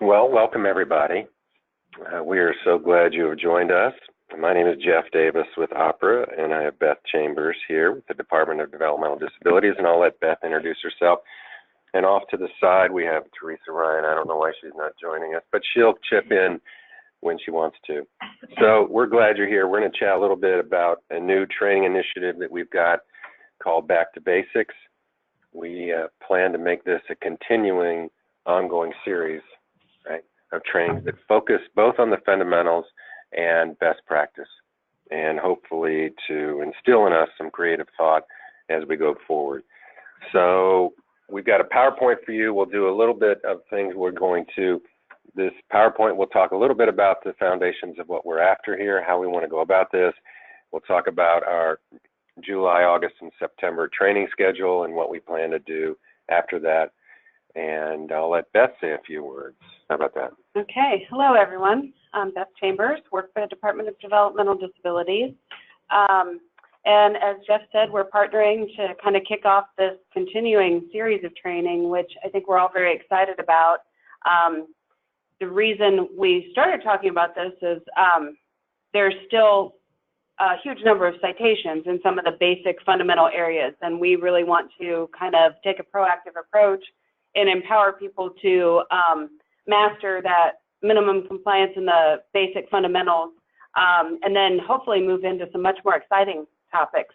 Well, welcome everybody. We are so glad you have joined us. My name is Jeff Davis with OPRA, and I have Beth Chambers here with the Department of Developmental Disabilities, and I'll let Beth introduce herself. And off to the side, we have Teresa Ryan. I don't know why she's not joining us, but she'll chip in when she wants to. So we're glad you're here. We're going to chat a little bit about a new training initiative that we've got called Back to Basics. We plan to make this a continuing, ongoing series, right, of trainings that focus both on the fundamentals and best practice, and hopefully to instill in us some creative thought as we go forward. So we've got a PowerPoint for you. We'll do a little bit of things. This PowerPoint will talk a little bit about the foundations of what we're after here, how we want to go about this. We'll talk about our July, August, and September training schedule and what we plan to do after that. And I'll let Beth say a few words. How about that? Okay. Hello, everyone. I'm Beth Chambers, work for the Department of Developmental Disabilities. And as Jeff said, we're partnering to kind of kick off this continuing series of training, which I think we're all very excited about. The reason we started talking about this is there's still a huge number of citations in some of the basic fundamental areas, and we really want to kind of take a proactive approach and empower people to master that minimum compliance in the basic fundamentals, and then hopefully move into some much more exciting topics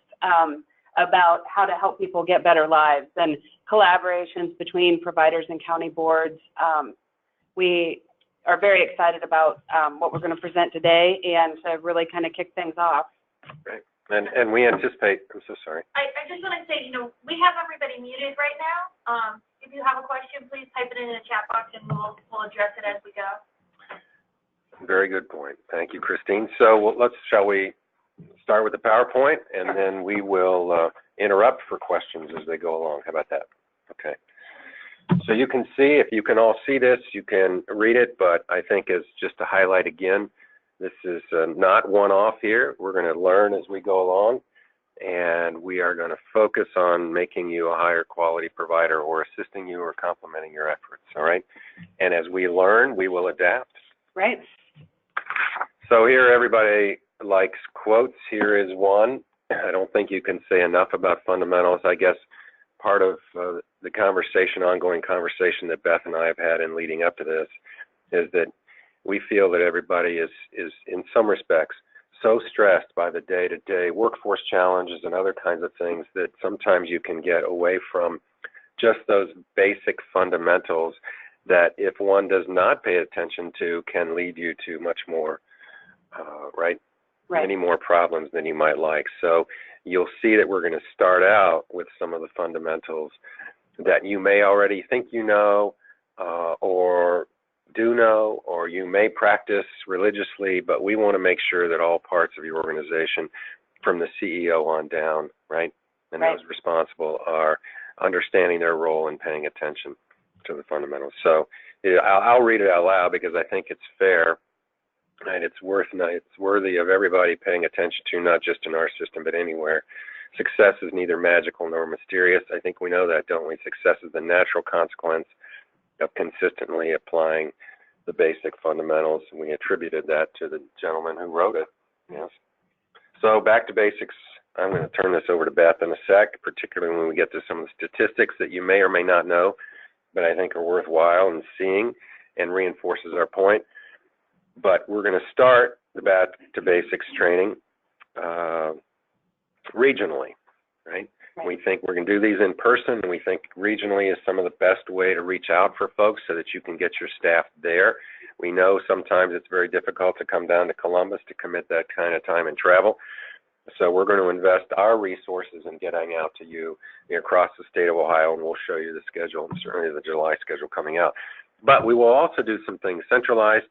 about how to help people get better lives and collaborations between providers and county boards. We are very excited about what we're going to present today and to really kind of kick things off. Right. And we anticipate, I'm so sorry. I just want to say, we have everybody muted right now. If you have a question, please type it in the chat box and we'll address it as we go. Very good point. Thank you, Christine. So shall we start with the PowerPoint, and then we will interrupt for questions as they go along. How about that? Okay. So you can see, if you can all see this, you can read it, but I think as just to highlight again, this is not one-off here. We're going to learn as we go along, and we are going to focus on making you a higher quality provider or assisting you or complementing your efforts, all right? And as we learn, we will adapt. Right. So here everybody likes quotes. Here is one. I don't think you can say enough about fundamentals. I guess part of the conversation, ongoing conversation that Beth and I have had in leading up to this is that we feel that everybody is in some respects so stressed by the day-to-day workforce challenges and other kinds of things that sometimes you can get away from just those basic fundamentals that if one does not pay attention to can lead you to much more, right? Many more problems than you might like. So you'll see that we're going to start out with some of the fundamentals that you may already think you know, or do know, or you may practice religiously, but we want to make sure that all parts of your organization, from the CEO on down, right, and those responsible are understanding their role and paying attention to the fundamentals. So I'll read it out loud because I think it's fair, and it's worthy of everybody paying attention to, not just in our system, but anywhere. Success is neither magical nor mysterious. I think we know that, don't we? Success is the natural consequence of consistently applying the basic fundamentals. We attributed that to the gentleman who wrote it. Yes. So back to basics. I'm going to turn this over to Beth in a sec, particularly when we get to some of the statistics that you may or may not know, but I think are worthwhile in seeing and reinforces our point. But we're going to start the Back to Basics training regionally, right? We think we're going to do these in person, and we think regionally is some of the best way to reach out for folks so that you can get your staff there. We know sometimes it's very difficult to come down to Columbus to commit that kind of time and travel. So we're going to invest our resources in getting out to you across the state of Ohio, and we'll show you the schedule, and certainly the July schedule coming out. But we will also do some things centralized,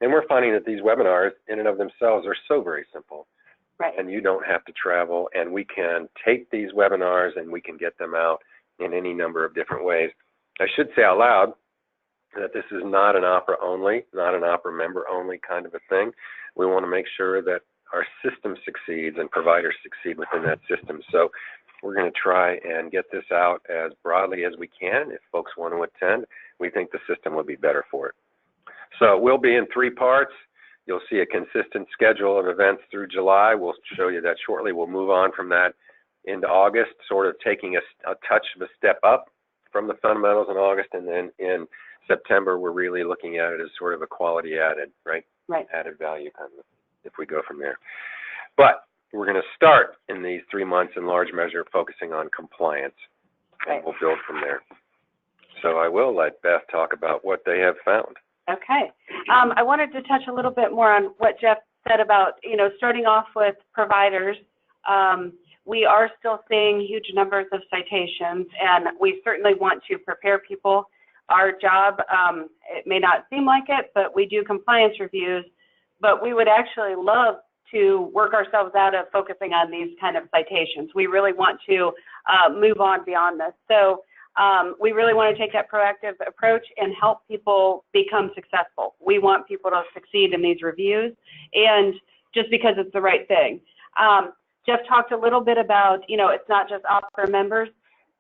and we're finding that these webinars in and of themselves are so very simple. Right. And you don't have to travel, and we can take these webinars and we can get them out in any number of different ways. I should say out loud that this is not an OPRA only, not an OPRA member only kind of a thing. We want to make sure that our system succeeds and providers succeed within that system. So we're going to try and get this out as broadly as we can. If folks want to attend, we think the system will be better for it. So we'll be in 3 parts. You'll see a consistent schedule of events through July. We'll show you that shortly. We'll move on from that into August, sort of taking a touch of a step up from the fundamentals in August, and then in September, we're really looking at it as sort of a quality added, right? Right. Added value kind of, if we go from there. But we're going to start in these 3 months in large measure focusing on compliance, and Right. we'll build from there. So I will let Beth talk about what they have found. Okay. I wanted to touch a little bit more on what Jeff said about, starting off with providers. We are still seeing huge numbers of citations, and we certainly want to prepare people. Our job, it may not seem like it, but we do compliance reviews, but we would actually love to work ourselves out of focusing on these kind of citations. We really want to move on beyond this. So we really want to take that proactive approach and help people become successful. We want people to succeed in these reviews, and just because it's the right thing. Jeff talked a little bit about, it's not just OPRA members.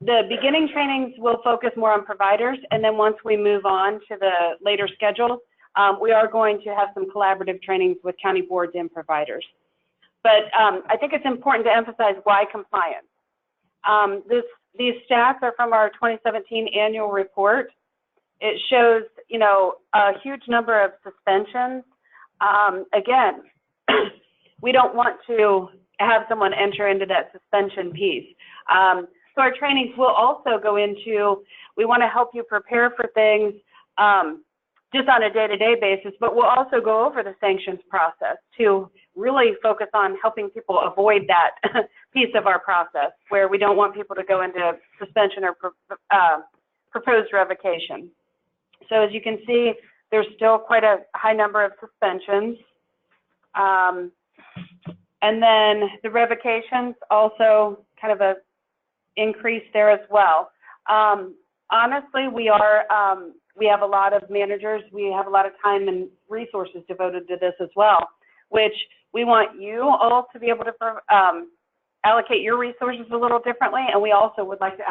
The beginning trainings will focus more on providers, and then once we move on to the later schedules, we are going to have some collaborative trainings with county boards and providers. But I think it's important to emphasize why compliance. These stats are from our 2017 annual report. It shows, a huge number of suspensions. Again, we don't want to have someone enter into that suspension piece. So our trainings will also go into, we want to help you prepare for things just on a day-to-day basis, but we'll also go over the sanctions process to really focus on helping people avoid that piece of our process where we don't want people to go into suspension or proposed revocation. So as you can see, there's still quite a high number of suspensions. And then the revocations also kind of a increase there as well. Honestly, we have a lot of managers. We have a lot of time and resources devoted to this as well, which we want you all to be able to allocate your resources a little differently, and we also would like to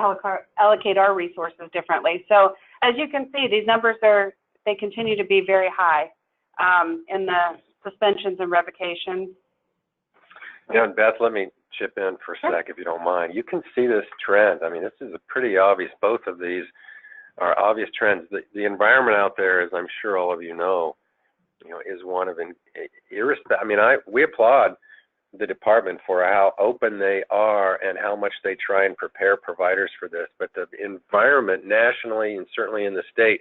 allocate our resources differently. So as you can see, these numbers they continue to be very high in the suspensions and revocations. Yeah, and Beth, let me chip in for a sec, if you don't mind. You can see this trend. I mean, this is a pretty obvious, both of these are obvious trends. The environment out there, as I'm sure all of you know, is one of we applaud the department for how open they are and how much they try and prepare providers for this. But the environment nationally and certainly in the state,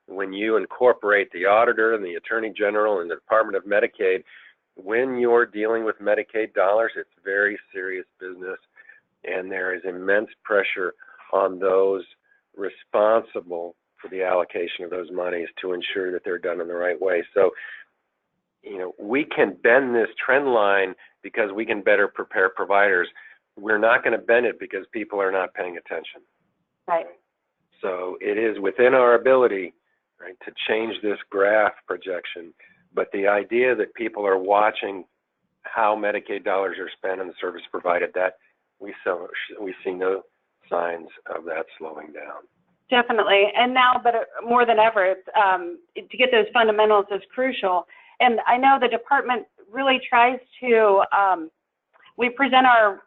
when you incorporate the auditor and the attorney general and the Department of Medicaid, when you're dealing with Medicaid dollars, it's very serious business, and there is immense pressure on those responsible for the allocation of those monies to ensure that they're done in the right way. So, we can bend this trend line because we can better prepare providers. We're not going to bend it because people are not paying attention. Right. So it is within our ability, right, to change this graph projection. But the idea that people are watching how Medicaid dollars are spent and the service provided, that we see no signs of that slowing down. Definitely, and now, but more than ever, to get those fundamentals is crucial. And I know the department really tries to, we present our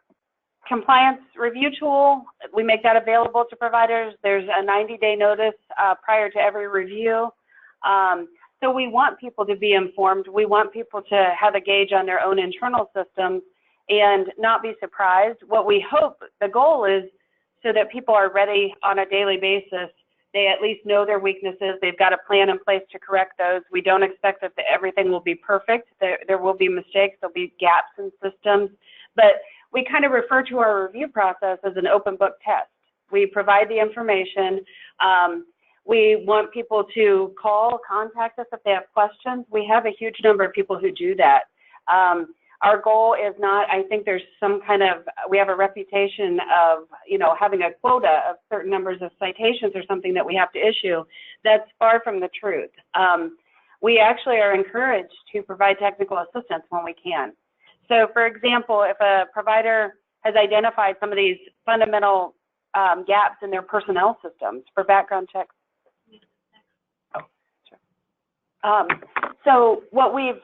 compliance review tool. We make that available to providers. There's a 90-day notice prior to every review. So we want people to be informed. We want people to have a gauge on their own internal systems and not be surprised. What we hope, the goal is so that people are ready on a daily basis. They at least know their weaknesses. They've got a plan in place to correct those. We don't expect that everything will be perfect. There will be mistakes. There'll be gaps in systems. But we kind of refer to our review process as an open book test. We provide the information. We want people to contact us if they have questions. We have a huge number of people who do that. Our goal is not, I think there's some kind of, we have a reputation of, having a quota of certain numbers of citations or something that we have to issue. That's far from the truth. We actually are encouraged to provide technical assistance when we can. So for example, if a provider has identified some of these fundamental gaps in their personnel systems for background checks. So what we've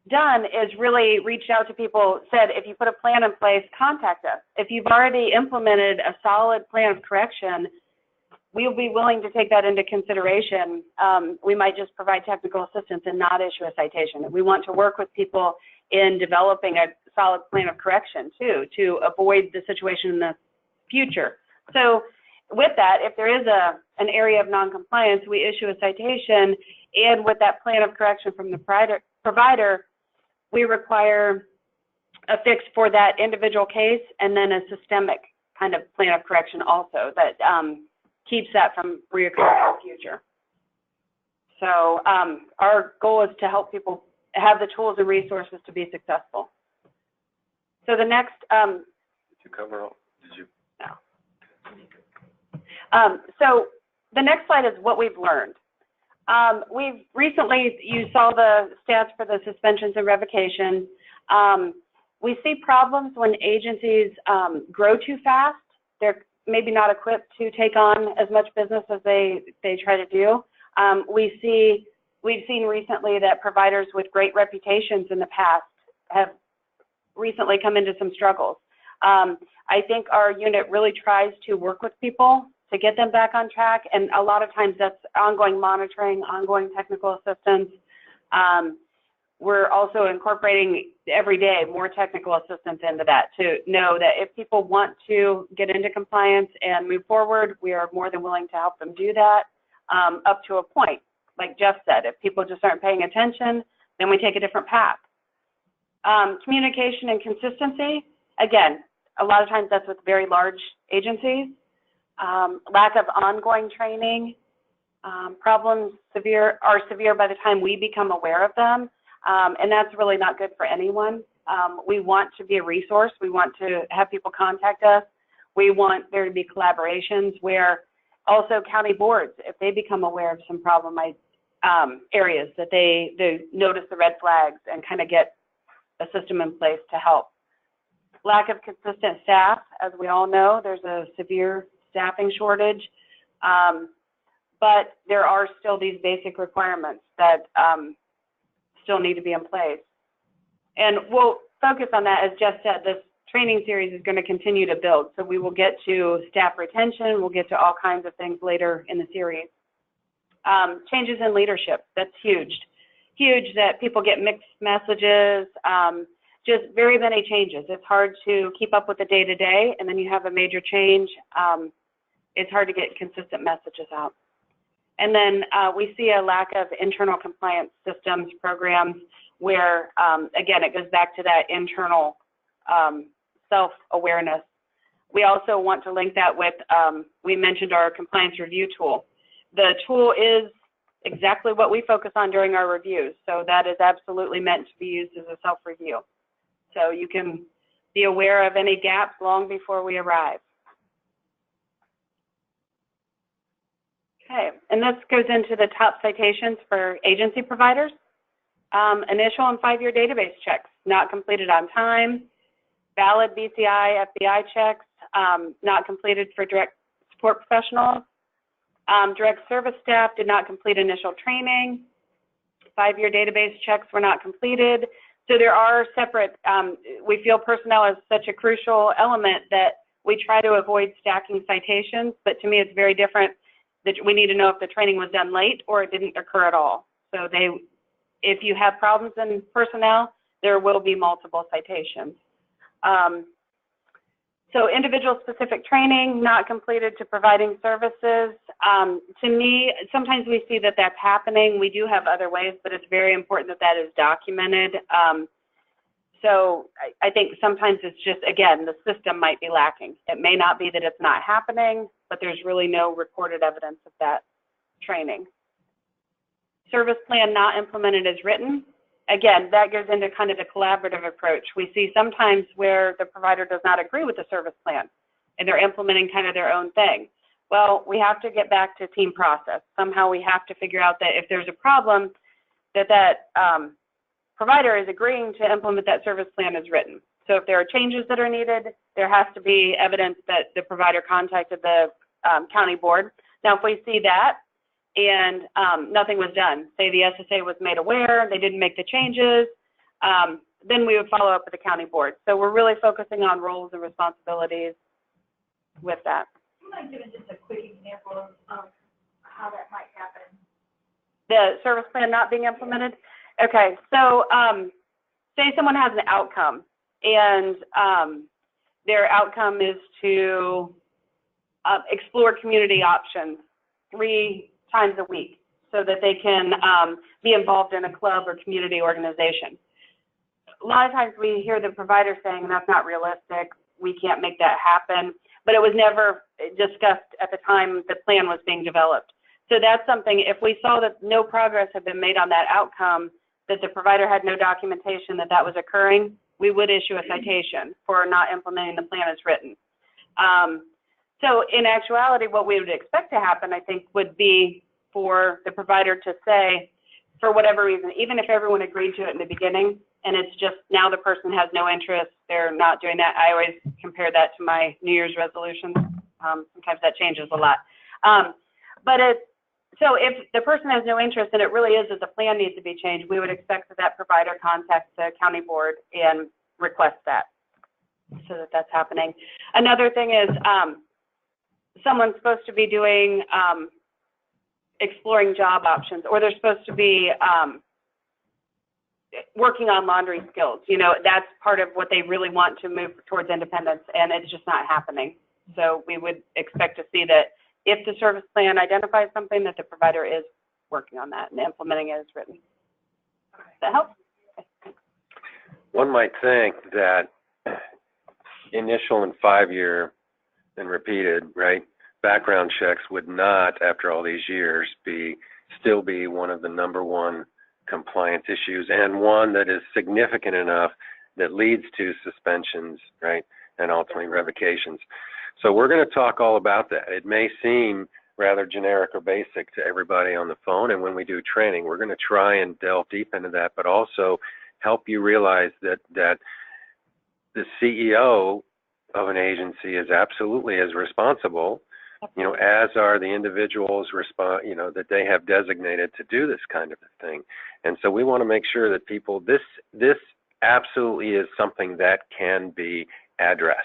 done is really reached out to people, said, if you put a plan in place, contact us. If you've already implemented a solid plan of correction, we'll be willing to take that into consideration. We might just provide technical assistance and not issue a citation. We want to work with people in developing a solid plan of correction too, to avoid the situation in the future. So with that, if there is an area of noncompliance, we issue a citation, and with that plan of correction from the provider, we require a fix for that individual case, and then a systemic kind of plan of correction also that keeps that from reoccurring in the future. So our goal is to help people have the tools and resources to be successful. So the next... did you cover all? Did you? No. So the next slide is what we've learned. We've recently, you saw the stats for the suspensions and revocations. We see problems when agencies grow too fast. They're maybe not equipped to take on as much business as they try to do. We've seen recently that providers with great reputations in the past have recently come into some struggles. I think our unit really tries to work with people to get them back on track, and a lot of times that's ongoing monitoring, ongoing technical assistance. We're also incorporating every day more technical assistance into that to know that if people want to get into compliance and move forward, we are more than willing to help them do that up to a point. Like Jeff said, if people just aren't paying attention, then we take a different path. Communication and consistency, again, a lot of times that's with very large agencies. Lack of ongoing training, problems are severe by the time we become aware of them, and that's really not good for anyone. We want to be a resource. We want to have people contact us. We want there to be collaborations where also county boards, if they become aware of some problem areas, that they notice the red flags and kind of get a system in place to help. Lack of consistent staff, as we all know, there's a severe staffing shortage, but there are still these basic requirements that still need to be in place. And we'll focus on that. As Jeff said, this training series is going to continue to build, so we will get to staff retention, we'll get to all kinds of things later in the series. Changes in leadership, that's huge. Huge that people get mixed messages, just very many changes. It's hard to keep up with the day-to-day, and then you have a major change. It's hard to get consistent messages out. And then we see a lack of internal compliance systems programs where, again, it goes back to that internal self-awareness. We also want to link that with, we mentioned our compliance review tool. The tool is exactly what we focus on during our reviews, so that is absolutely meant to be used as a self-review. So you can be aware of any gaps long before we arrive. Okay, and this goes into the top citations for agency providers. Initial and 5-year database checks, not completed on time. Valid BCI, FBI checks, not completed for direct support professionals. Direct service staff did not complete initial training. 5-year database checks were not completed. So there are separate, we feel personnel is such a crucial element that we try to avoid stacking citations, but to me it's very different that we need to know if the training was done late or it didn't occur at all. So if you have problems in personnel, there will be multiple citations. So individual specific training, not completed to providing services. To me, sometimes we see that that's happening. We do have other ways, but it's very important that that is documented. So I think sometimes it's just, again, the system might be lacking. It may not be that it's not happening, but there's really no recorded evidence of that training. Service plan not implemented as written. Again, that goes into kind of the collaborative approach. We see sometimes where the provider does not agree with the service plan and they're implementing kind of their own thing. Well, we have to get back to team process. Somehow we have to figure out that if there's a problem, that provider is agreeing to implement that service plan as written. So if there are changes that are needed, there has to be evidence that the provider contacted the county board. Now, if we see that and nothing was done. Say the SSA was made aware, they didn't make the changes, then we would follow up with the county board. So we're really focusing on roles and responsibilities with that. You might give just a quick example of how that might happen. The service plan not being implemented? Okay, so say someone has an outcome, and their outcome is to explore community options 3 times a week so that they can be involved in a club or community organization. A lot of times we hear the provider saying, that's not realistic, we can't make that happen, but it was never discussed at the time the plan was being developed. So that's something, if we saw that no progress had been made on that outcome, that the provider had no documentation that that was occurring, we would issue a citation for not implementing the plan as written. So in actuality, what we would expect to happen, I think, would be for the provider to say, for whatever reason, even if everyone agreed to it in the beginning, and it's just now the person has no interest, they're not doing that. I always compare that to my New Year's resolutions. Sometimes that changes a lot. So if the person has no interest and it really is that the plan needs to be changed, we would expect that that provider contacts the county board and request that so that that's happening. Another thing is someone's supposed to be doing exploring job options, or they're supposed to be working on laundry skills. You know, that's part of what they really want to move towards independence, and it's just not happening. So we would expect to see that if the service plan identifies something, that the provider is working on that and implementing it as written. Does that help? Okay. One might think that initial and 5-year and repeated, right, background checks would not, after all these years, still be one of the #1 compliance issues, and one that is significant enough that leads to suspensions, right, and ultimately revocations. So we're going to talk all about that. It may seem rather generic or basic to everybody on the phone, and when we do training, we're going to try and delve deep into that, but also help you realize that the CEO of an agency is absolutely as responsible, you know, as are the individuals that they have designated to do this kind of a thing. And so we want to make sure that people, this absolutely is something that can be addressed.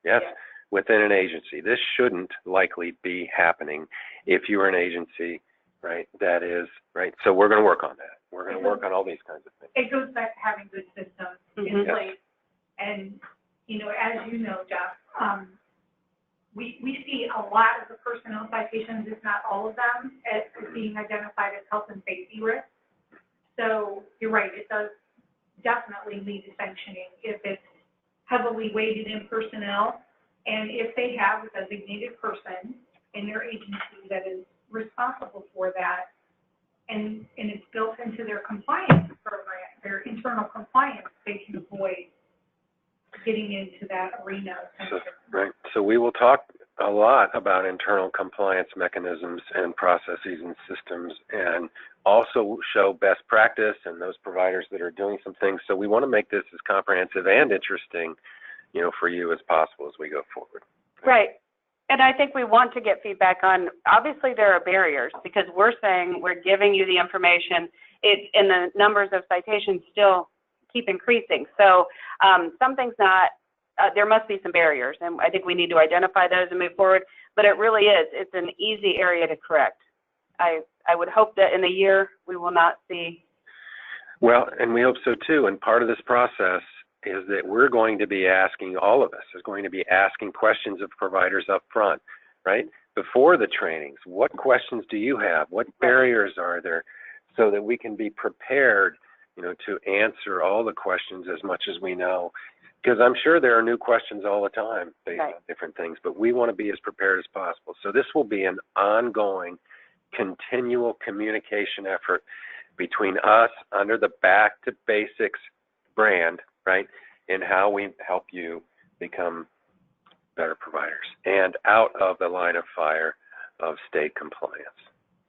Yes. Yeah. Within an agency. This shouldn't likely be happening if you're an agency, right, that is, right, so we're going to work on that. We're going to work on all these kinds of things. It goes back to having good systems in place. And, you know, as you know, Jeff, we see a lot of the personnel citations, if not all of them, as being identified as health and safety risks. So you're right, it does definitely lead to sanctioning if it's heavily weighted in personnel. And if they have a designated person in their agency that is responsible for that, and it's built into their compliance program, their internal compliance, they can avoid getting into that arena. Right. So we will talk a lot about internal compliance mechanisms and processes and systems, and also show best practice and those providers that are doing some things. So we want to make this as comprehensive and interesting, you know, for you as possible as we go forward. Right. And I think we want to get feedback on, obviously there are barriers because we're saying we're giving you the information, and the numbers of citations still keep increasing. So something's not, there must be some barriers, and I think we need to identify those and move forward, but it really is, it's an easy area to correct. I would hope that in a year we will not see. Well, and we hope so too, and part of this process is that we're going to be asking, all of us is going to be asking questions of providers up front, right? Before the trainings, what questions do you have? What barriers are there, so that we can be prepared, you know, to answer all the questions as much as we know. Because I'm sure there are new questions all the time based on different things, but we want to be as prepared as possible. So this will be an ongoing, continual communication effort between us under the Back to Basics brand, right, in how we help you become better providers and out of the line of fire of state compliance.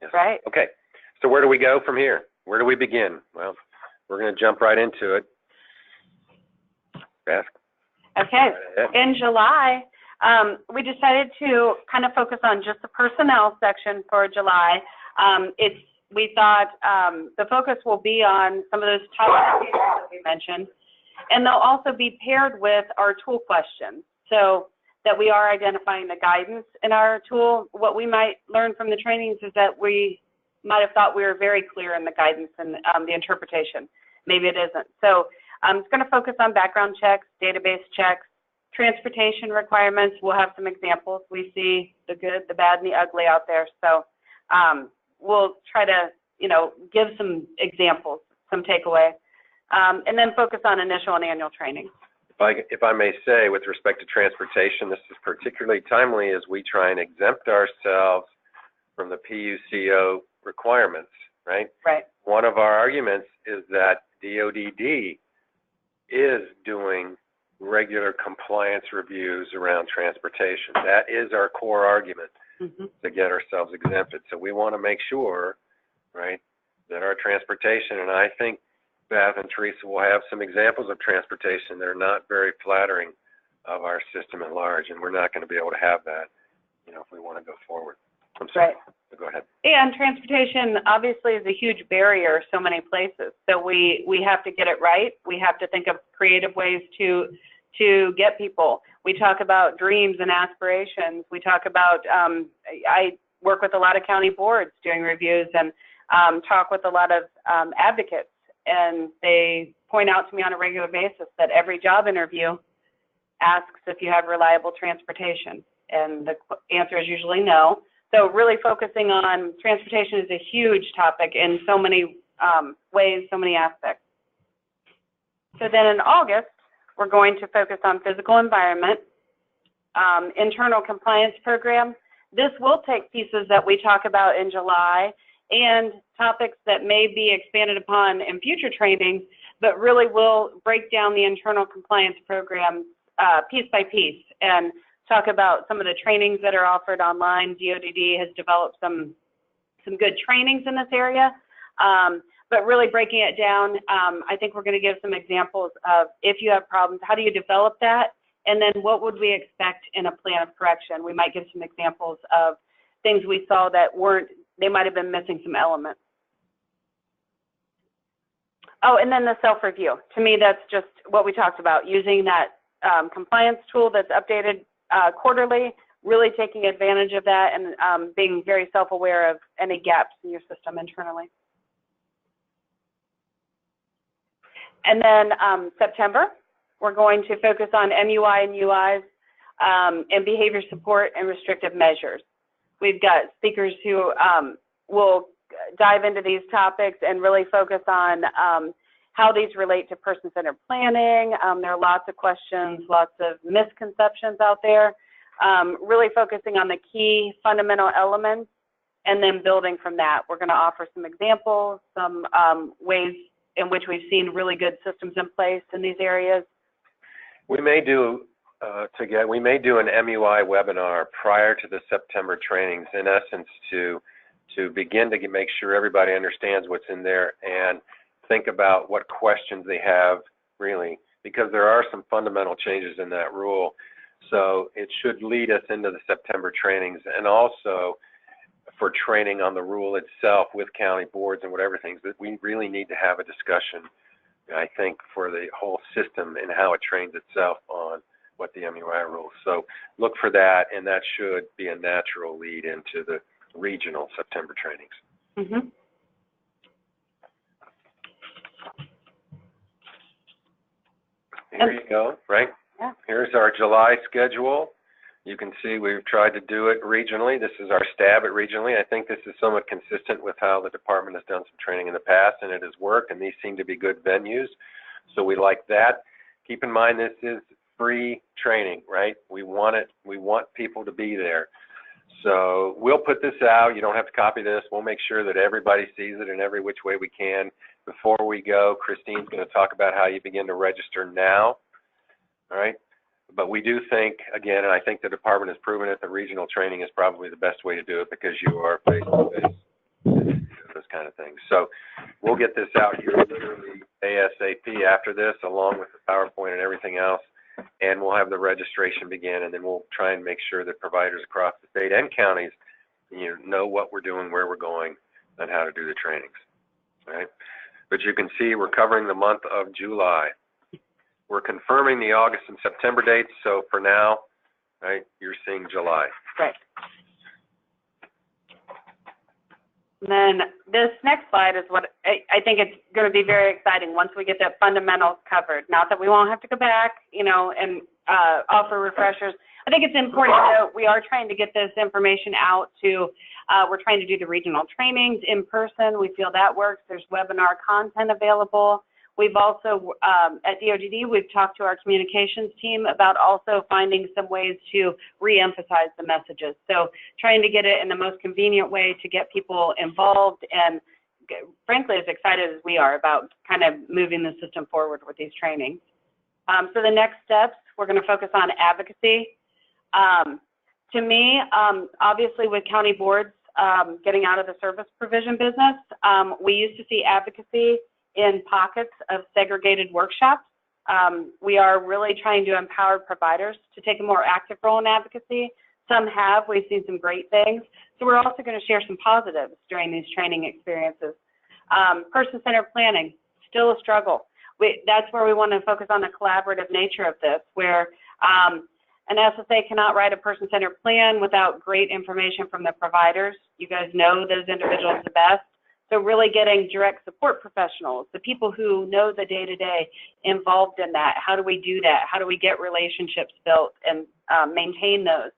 Yes. Right. Okay. So where do we go from here? Where do we begin? Well, we're going to jump right into it. Beth? Okay. In July, we decided to kind of focus on just the personnel section for July. We thought the focus will be on some of those top citations that we mentioned, and they'll also be paired with our tool questions, so that we are identifying the guidance in our tool. What we might learn from the trainings is that we might have thought we were very clear in the guidance and the interpretation. Maybe it isn't. So it's going to focus on background checks, database checks, transportation requirements. We'll have some examples. We see the good, the bad, and the ugly out there. So we'll try to, give some examples, some takeaway, and then focus on initial and annual training. If I may say, with respect to transportation, this is particularly timely as we try and exempt ourselves from the PUCO requirements, right? Right. One of our arguments is that DODD is doing regular compliance reviews around transportation. That is our core argument to get ourselves exempted. So we want to make sure, right, that our transportation, and I think Beth and Teresa will have some examples of transportation that are not very flattering of our system at large, and we're not going to be able to have that, if we want to go forward. I'm sorry. Right. Go ahead. And transportation obviously is a huge barrier so many places. So we have to get it right. We have to think of creative ways to get people. We talk about dreams and aspirations. We talk about, I work with a lot of county boards doing reviews and talk with a lot of advocates, and they point out to me on a regular basis that every job interview asks if you have reliable transportation, and the answer is usually no. So really focusing on transportation is a huge topic in so many ways, so many aspects. So then in August, we're going to focus on physical environment, internal compliance program. This will take pieces that we talk about in July and topics that may be expanded upon in future trainings, but really will break down the internal compliance program piece by piece and talk about some of the trainings that are offered online. DODD has developed some good trainings in this area, but really breaking it down, I think we're going to give some examples of if you have problems, how do you develop that, and then what would we expect in a plan of correction. We might give some examples of things we saw that they might have been missing some elements. Oh, and then the self-review. To me, that's just what we talked about, using that compliance tool that's updated quarterly, really taking advantage of that and being very self-aware of any gaps in your system internally. And then September, we're going to focus on MUI and UIs and behavior support and restrictive measures. We've got speakers who will dive into these topics and really focus on how these relate to person-centered planning. There are lots of questions, lots of misconceptions out there, really focusing on the key fundamental elements and then building from that. We're going to offer some examples, some ways in which we've seen really good systems in place in these areas. We may do an MUI webinar prior to the September trainings, in essence, to begin to make sure everybody understands what's in there and think about what questions they have, really, because there are some fundamental changes in that rule. So it should lead us into the September trainings, and also for training on the rule itself with county boards and whatever things that we really need to have a discussion, I think, for the whole system and how it trains itself on what the MUI rules. So look for that, and that should be a natural lead into the regional September trainings. Mm-hmm. Here you go, right? Yeah. Here's our July schedule. You can see we've tried to do it regionally. This is our stab at regionally. I think this is somewhat consistent with how the department has done some training in the past, and it has worked, and these seem to be good venues. So we like that. Keep in mind this is free training, right? We want it. We want people to be there. So we'll put this out. You don't have to copy this. We'll make sure that everybody sees it in every which way we can. Before we go, Christine's going to talk about how you begin to register now, all right? But we do think, again, and I think the department has proven it, the regional training is probably the best way to do it because you are face-to-face, those kind of things. So we'll get this out here literally ASAP after this, along with the PowerPoint and everything else, and we'll have the registration begin, and then we'll try and make sure that providers across the state and counties know what we're doing, where we're going, on how to do the trainings, right? But you can see we're covering the month of July. We're confirming the August and September dates, so for now, right, you're seeing July. Right. And then this next slide is what I think it's going to be very exciting once we get the fundamentals covered. Not that we won't have to go back, you know, and offer refreshers. I think it's important to note we are trying to get this information out to, we're trying to do the regional trainings in person. We feel that works. There's webinar content available. We've also, at DODD, we've talked to our communications team about also finding some ways to re-emphasize the messages. So trying to get it in the most convenient way to get people involved and frankly as excited as we are about kind of moving the system forward with these trainings. So the next steps, we're going to focus on advocacy. To me, obviously with county boards getting out of the service provision business, we used to see advocacy in pockets of segregated workshops. We are really trying to empower providers to take a more active role in advocacy. Some have, we've seen some great things. So we're also going to share some positives during these training experiences. Person-centered planning, still a struggle. That's where we want to focus on the collaborative nature of this, where an SSA cannot write a person-centered plan without great information from the providers. You guys know those individuals the best. So really getting direct support professionals, the people who know the day-to-day involved in that. How do we do that? How do we get relationships built and maintain those?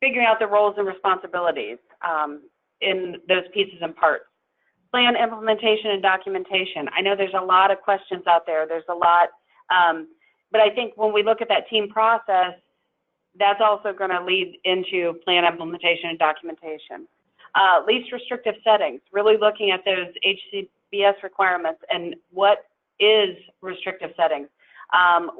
Figuring out the roles and responsibilities in those pieces and parts. Plan implementation and documentation. I know there's a lot of questions out there. There's a lot, but I think when we look at that team process, that's also going to lead into plan implementation and documentation. Least restrictive settings, really looking at those HCBS requirements and what is restrictive settings.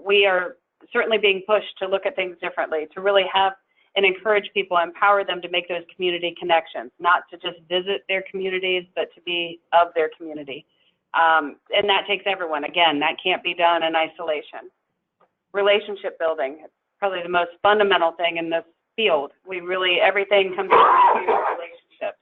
We are certainly being pushed to look at things differently, to really have and encourage people, empower them to make those community connections, not to just visit their communities, but to be of their community. And that takes everyone. Again, that can't be done in isolation. Relationship building, probably the most fundamental thing in this field. We really, everything comes down to relationships.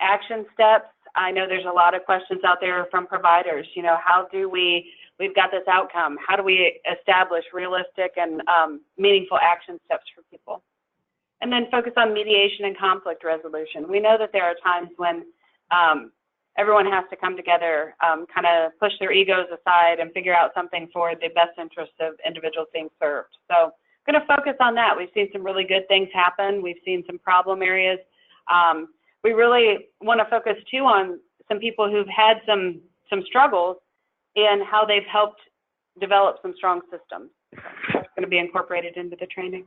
Action steps, I know there's a lot of questions out there from providers. You know, how do we've got this outcome, how do we establish realistic and meaningful action steps for people? And then focus on mediation and conflict resolution. We know that there are times when everyone has to come together, kind of push their egos aside and figure out something for the best interest of individuals being served. So I'm going to focus on that. We've seen some really good things happen. We've seen some problem areas. We really want to focus too on some people who've had some struggles and how they've helped develop some strong systems. That's going to be incorporated into the training.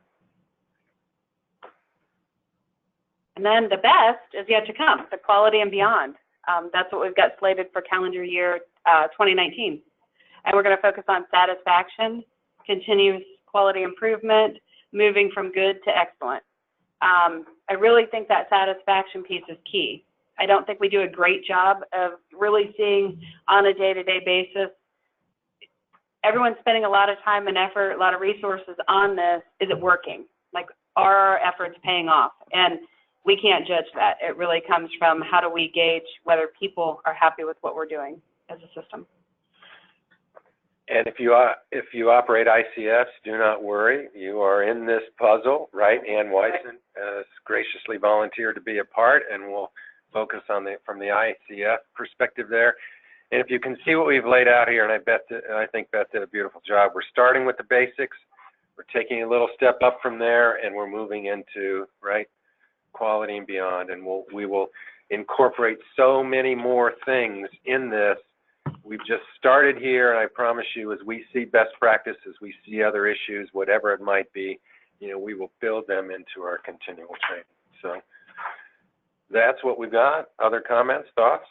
And then the best is yet to come, the quality and beyond. That's what we've got slated for calendar year 2019. And we're going to focus on satisfaction, continuous quality improvement, moving from good to excellent. I really think that satisfaction piece is key. I don't think we do a great job of really seeing on a day-to-day basis. Everyone's spending a lot of time and effort, a lot of resources on this. Is it working? Like, are our efforts paying off? And we can't judge that. It really comes from how do we gauge whether people are happy with what we're doing as a system. And if you operate ICFs, do not worry. You are in this puzzle, right? Ann Weisen has graciously volunteered to be a part, and we'll focus on from the ICF perspective there. And if you can see what we've laid out here, and I think Beth did a beautiful job. We're starting with the basics. We're taking a little step up from there, and we're moving into, right, quality and beyond. And we will incorporate so many more things in this. We've just started here, and I promise you, as we see best practices, we see other issues, whatever it might be, you know, we will build them into our continual training. So that's what we've got. Other comments, thoughts?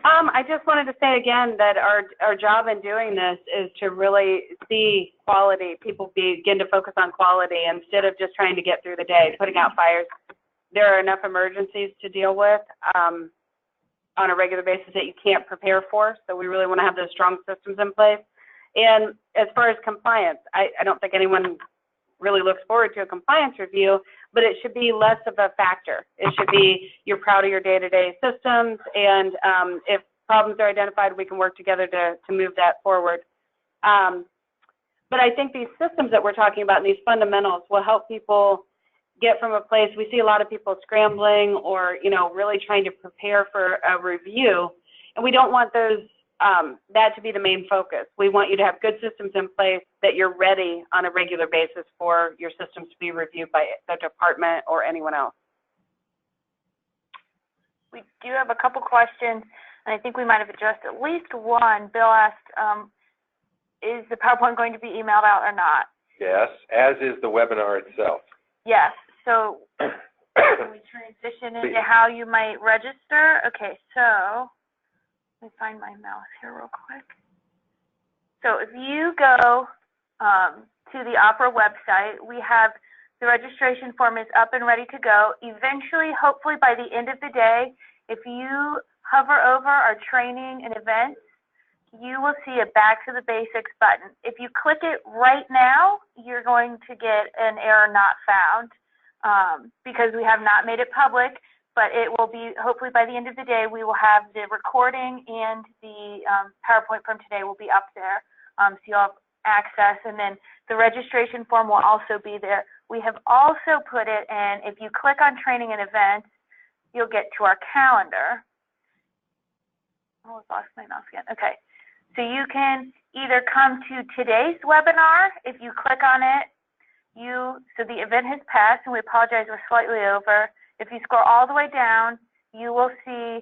I just wanted to say again that our job in doing this is to really see quality. People begin to focus on quality instead of just trying to get through the day, putting out fires. There are enough emergencies to deal with on a regular basis that you can't prepare for. So we really want to have those strong systems in place. And as far as compliance, I don't think anyone really looks forward to a compliance review, but it should be less of a factor. It should be you're proud of your day-to-day systems, and if problems are identified, we can work together to move that forward. But I think these systems that we're talking about and these fundamentals will help people get from a place, we see a lot of people scrambling or, really trying to prepare for a review, and we don't want those, that to be the main focus. We want you to have good systems in place that you're ready on a regular basis for your systems to be reviewed by the department or anyone else. We do have a couple questions, and I think we might have addressed at least one. Bill asked, is the PowerPoint going to be emailed out or not? Yes, as is the webinar itself. Yes. So can we transition into how you might register? Okay, so let me find my mouse here real quick. So if you go to the OPRA website, we have the registration form is up and ready to go. Eventually, hopefully by the end of the day, if you hover over our training and events, you will see a Back to the Basics button. If you click it right now, you're going to get an error not found because we have not made it public, but it will be, hopefully by the end of the day, we will have the recording and the PowerPoint from today will be up there, so you'll have access, and then the registration form will also be there. We have also put it in, if you click on training and events, you'll get to our calendar. Oh, I lost my mouse again. Okay. So you can either come to today's webinar, if you click on it, so the event has passed, and we apologize, we're slightly over. If you scroll all the way down, you will see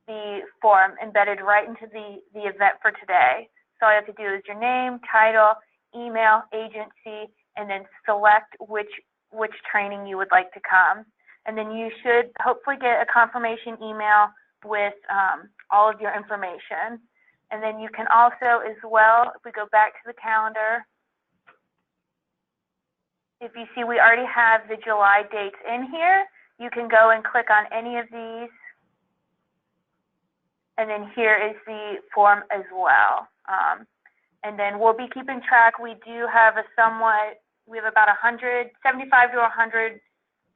the form embedded right into the event for today. So all you have to do is your name, title, email, agency, and then select which training you would like to come. And then you should hopefully get a confirmation email with all of your information. And then you can also, as well, if we go back to the calendar, if you see we already have the July dates in here, you can go and click on any of these. And then here is the form as well. And then we'll be keeping track. We do have we have about 75 to 100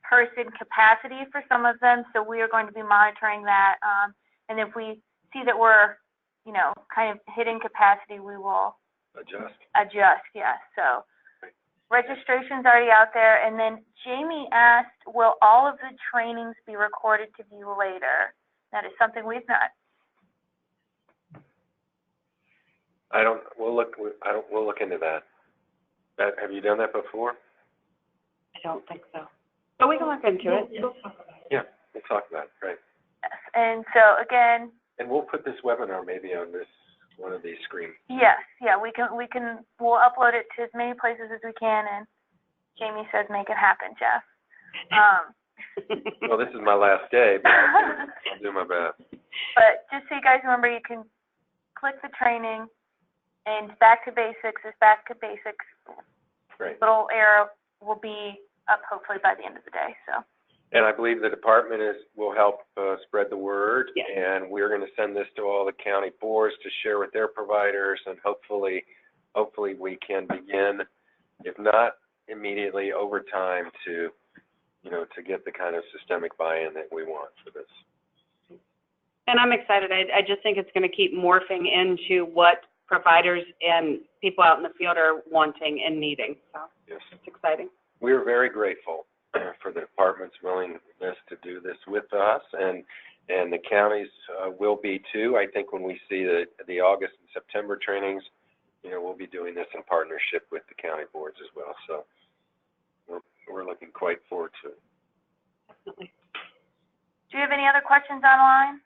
person capacity for some of them, so we are going to be monitoring that. And if we see that we're kind of hitting capacity, we will adjust, yes. So registration's already out there. And then Jamie asked, will all of the trainings be recorded to view later? That is something we've not. We'll look into that. Have you done that before? I don't think so. But we can look into it. Yeah, we'll talk about it, right. Yes. And so again, and we'll put this webinar maybe on one of these screens. Yes, yeah, we'll upload it to as many places as we can, and Jamie says make it happen, Jeff. Well, this is my last day, but I'll do my best. But just so you guys remember, you can click the training, and Back to Basics is Back to Basics. Great. Little arrow will be up hopefully by the end of the day. So. And I believe the department will help spread the word, yes. And we're going to send this to all the county boards to share with their providers, and hopefully we can begin, if not immediately, over time to get the kind of systemic buy-in that we want for this. And I'm excited. I just think it's going to keep morphing into what providers and people out in the field are wanting and needing. So yes. It's exciting. We are very grateful for the department's willingness to do this with us, and the counties will be too. I think when we see the August and September trainings, we'll be doing this in partnership with the county boards as well. So we're looking quite forward to it. Definitely. Do you have any other questions online?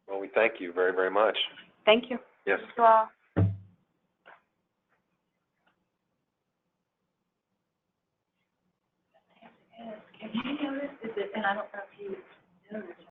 Well, we thank you very, very much. Thank you. Yes. Thank you all. Have you noticed, and I don't know if you noticed,